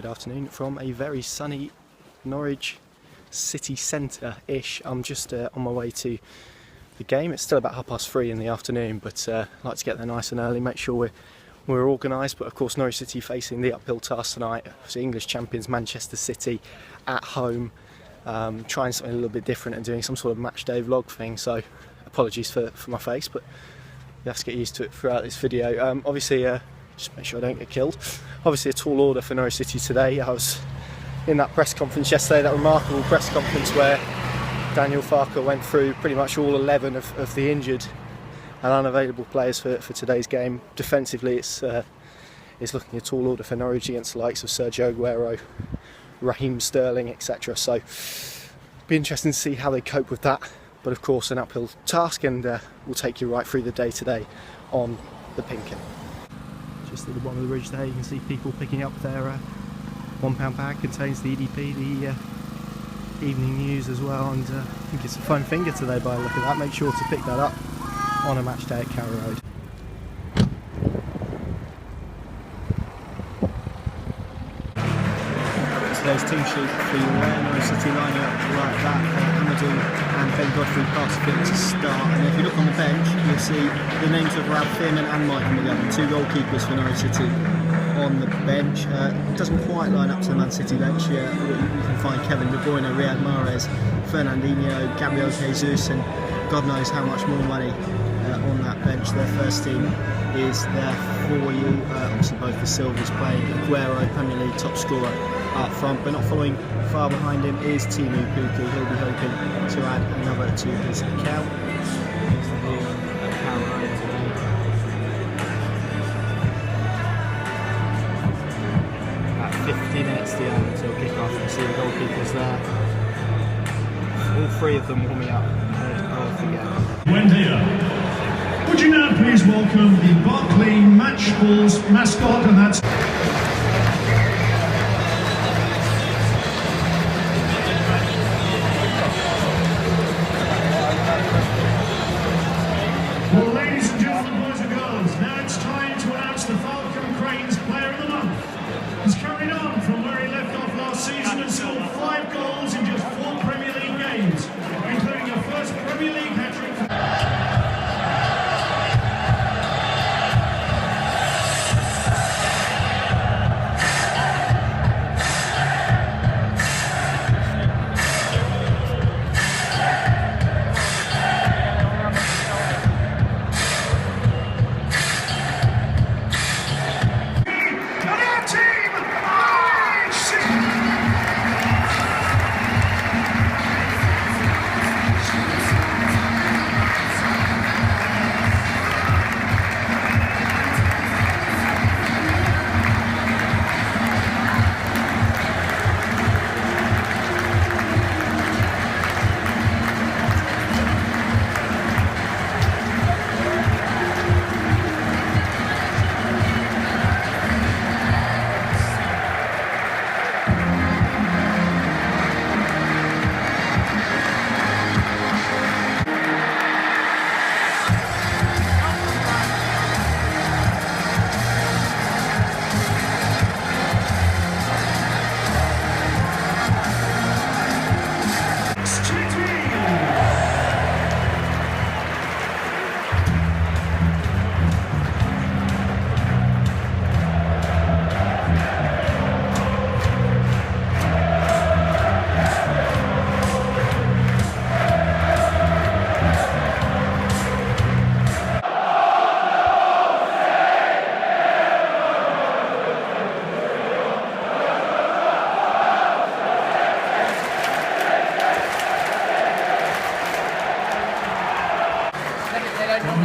good afternoon from a very sunny Norwich City centre-ish. I'm just on my way to the game. It's still about 3:30 in the afternoon, but I like to get there nice and early, make sure we're organised. But of course Norwich City facing the uphill task tonight. The English champions Manchester City at home, trying something a little bit different and doing some sort of matchday vlog thing, so apologies for my face, but you have to get used to it throughout this video. Obviously, just make sure I don't get killed. Obviously a tall order for Norwich City today. I was in that press conference yesterday, that remarkable press conference where Daniel Farker went through pretty much all 11 of the injured and unavailable players for today's game. Defensively, it's looking a tall order for Norwich against the likes of Sergio Aguero, Raheem Sterling, etc. So it'll be interesting to see how they cope with that. But of course an uphill task, and we'll take you right through the day today on the PinkUn. Just at the bottom of the bridge there, you can see people picking up their £1 bag. Contains the EDP, the evening news as well, and I think it's a fine finger today by the look of that. Make sure to pick that up on a match day at Carrow Road. Today's team sheet for you there. Norwich City lining up like that. Amadou and Ben Godfrey pass fit to start, and if you look on the bench you'll see the names of Ralph Fearman and Michael McGovern, two goalkeepers for Norwich City on the bench. It doesn't quite line up to the Man City bench. You can find Kevin De Bruyne, Riyad Mahrez, Fernandinho, Gabriel Jesus, and God knows how much more money on that bench. Their first team is there for you. Obviously both the Silvers playing. Aguero, Premier League top scorer up front, but not following far behind him is Timu Puku. He'll be hoping to add another to his account. About 50 minutes to the end until kick-off. You can see the goalkeepers there. All three of them warming up ahead of the game. Wendy, would you now please welcome the Barclay Match Balls mascot, and that's well, ladies and gentlemen, boys and girls, now it's time to announce the Falcon Cranes Player of the Month. He's carried on from where he left off last season and scored 5 goals in just 4 Premier League games, including a first Premier League hat-trick.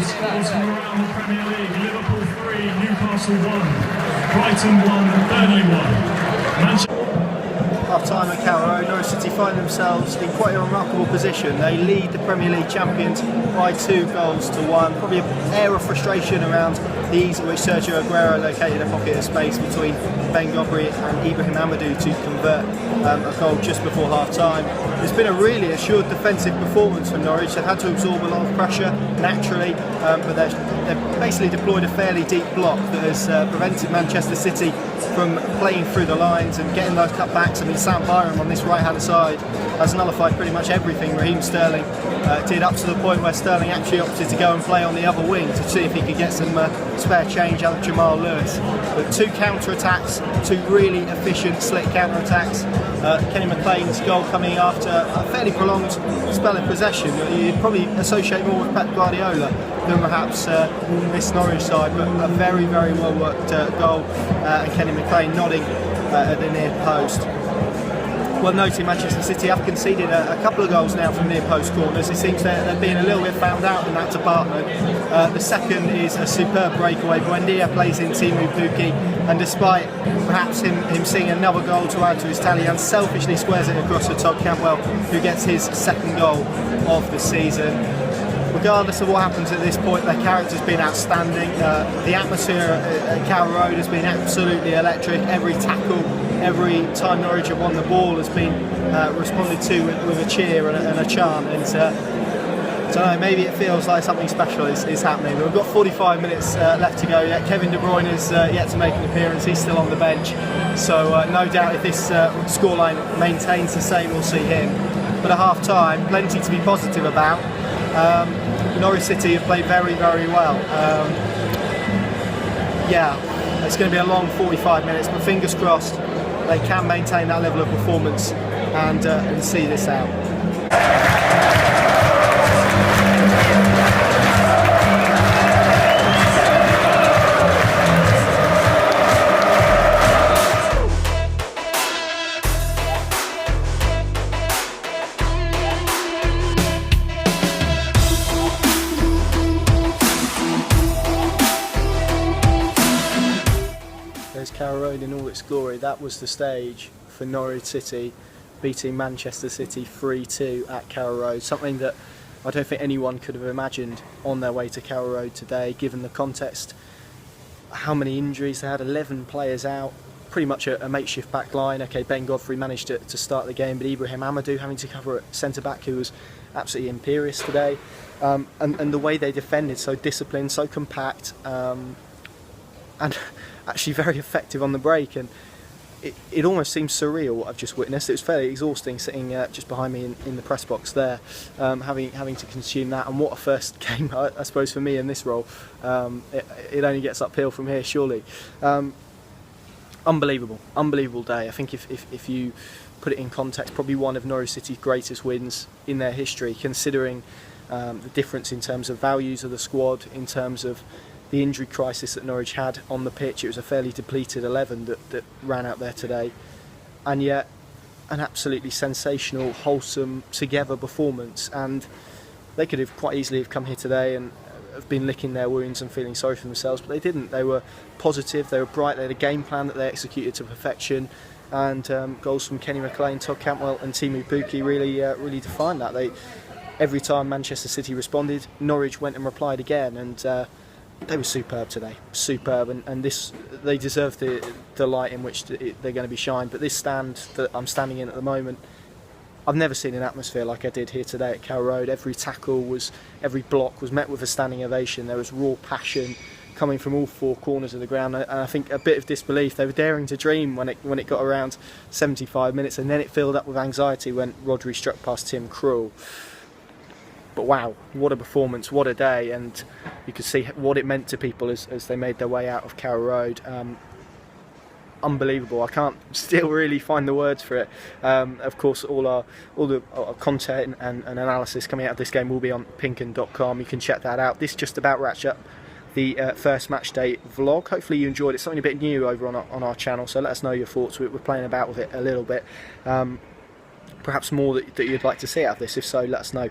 Scores from around the Premier League: Liverpool 3, Newcastle 1, Brighton 1, Burnley 1. Half time at Carrow Road, Norwich City find themselves in quite a remarkable position. They lead the Premier League champions by 2 goals to 1. Probably an air of frustration around He's which Sergio Aguero located a pocket of space between Ben Godfrey and Ibrahim Amadou to convert a goal just before half-time. It's been a really assured defensive performance for Norwich. They've had to absorb a lot of pressure naturally, but they've basically deployed a fairly deep block that has prevented Manchester City from playing through the lines and getting those cutbacks. I mean, Sam Byram on this right-hand side has nullified pretty much everything Raheem Sterling did, up to the point where Sterling actually opted to go and play on the other wing to see if he could get some spare change out of Jamal Lewis. But 2 counter-attacks, 2 really efficient, slick counter-attacks. Kenny McLean's goal coming after a fairly prolonged spell of possession. You'd probably associate more with Pep Guardiola than perhaps this Norwich side, but a very, very well worked goal, and Kenny McLean nodding at the near post. Well noting, Manchester City have conceded a couple of goals now from near post corners. It seems they're being a little bit found out in that department. The second is a superb breakaway. Buendia plays in Timu Pukki, and despite perhaps him seeing another goal to add to his tally, unselfishly squares it across to Todd Cantwell, who gets his second goal of the season. Regardless of what happens at this point, their character's been outstanding. The atmosphere at Carrow Road has been absolutely electric. Every tackle, every time Norwich have won the ball has been responded to with a cheer and a chant. And I don't know, maybe it feels like something special is happening. But we've got 45 minutes left to go yet. Kevin De Bruyne is yet to make an appearance. He's still on the bench. So no doubt if this scoreline maintains the same, we'll see him. But at half-time, plenty to be positive about. Norwich City have played very, very well. Yeah, it's going to be a long 45 minutes, but fingers crossed they can maintain that level of performance and see this out. Carrow Road in all its glory. That was the stage for Norwich City beating Manchester City 3-2 at Carrow Road, something that I don't think anyone could have imagined on their way to Carrow Road today, given the context, how many injuries they had, 11 players out, pretty much a makeshift back line. Okay, Ben Godfrey managed to start the game, but Ibrahim Amadou having to cover at centre-back, who was absolutely imperious today, and the way they defended, so disciplined, so compact, and actually very effective on the break. And it almost seems surreal what I've just witnessed. It was fairly exhausting sitting just behind me in the press box there, having to consume that. And what a first game, I suppose, for me in this role. It only gets uphill from here, surely. Unbelievable day. I think if you put it in context, probably one of Norwich City's greatest wins in their history, considering the difference in terms of values of the squad, in terms of the injury crisis that Norwich had on the pitch. It was a fairly depleted 11 that ran out there today, and yet an absolutely sensational, wholesome, together performance. And they could have quite easily have come here today and have been licking their wounds and feeling sorry for themselves, but they didn't. They were positive, they were bright, they had a game plan that they executed to perfection, and goals from Kenny McLean, Todd Cantwell and Timu Pukki really defined that. Every time Manchester City responded, Norwich went and replied again, and they were superb today, superb, and this, they deserve the light in which they're going to be shined. But this stand that I'm standing in at the moment, I've never seen an atmosphere like I did here today at Carrow Road. Every tackle every block was met with a standing ovation. There was raw passion coming from all 4 corners of the ground, and I think a bit of disbelief. They were daring to dream when it got around 75 minutes, and then it filled up with anxiety when Rodri struck past Tim Krul. But wow, what a performance, what a day, and you could see what it meant to people as they made their way out of Carrow Road. Unbelievable. I can't still really find the words for it. Of course, all the content and analysis coming out of this game will be on PinkUn.com. You can check that out. This just about wraps up the first Matchday vlog. Hopefully you enjoyed it. Something a bit new over on our channel, so let us know your thoughts. We're playing about with it a little bit. Perhaps more that you'd like to see out of this. If so, let us know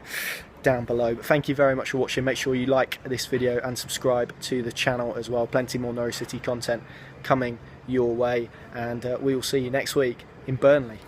down below. But thank you very much for watching. Make sure you like this video and subscribe to the channel as well. Plenty more Norwich City content coming your way, and we will see you next week in Burnley.